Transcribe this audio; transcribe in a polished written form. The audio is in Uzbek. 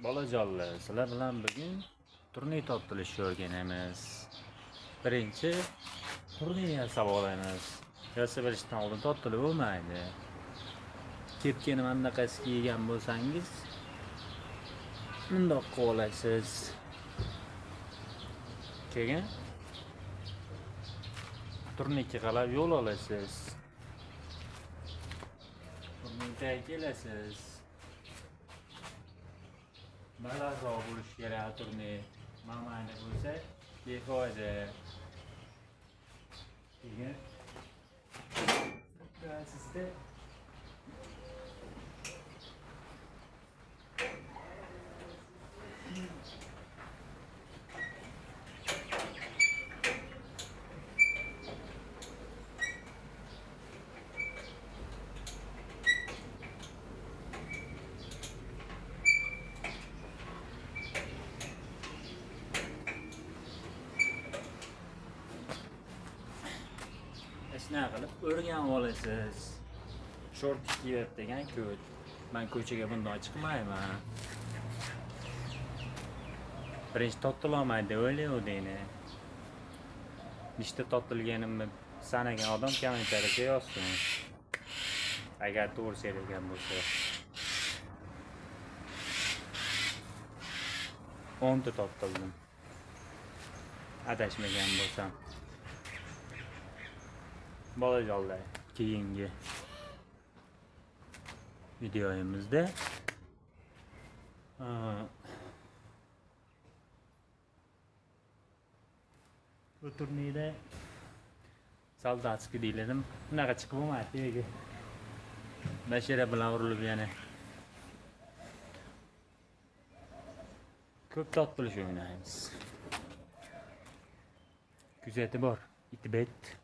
Bolajonlar, sizlar bilan bugun turniy toptirishni o'rganamiz. Birinchi turniy yasab olamiz. Yasab olishdan oldin toptirib bo'lmaydi. Kepkani mandaqasi kiygan bo'lsangiz, bundoq qilib olasiz. Keyin turniyga qarab yo'l olasiz. Turniyga kelasiz. Balandroq bo'lishi kerak turniy. Mana bo'lsa, befoyda. Keyin sizda shunaqa qilib o'rganib olasiz. Short kiyib degan ko't. Men ko'chaga bunday chiqmayman. Birinchi to'ttilolmaydi o'ylayotgani. Nechta to'ttilganimni sanagan odam kommentariyga yozsin. Agar to'g'ri so'ragan bo'lsa. 10 ta to'ttildim. Adashmagan bo'lsam. Bolajonlar, keyingi videoyimizda bu turnirda soldatskiy deyiladi. Bunaqa chiqib bo'lmaydi. Bashara bilan urilib yana ko'p toptirish o'ynaymiz. Kuzatib bor, itibet.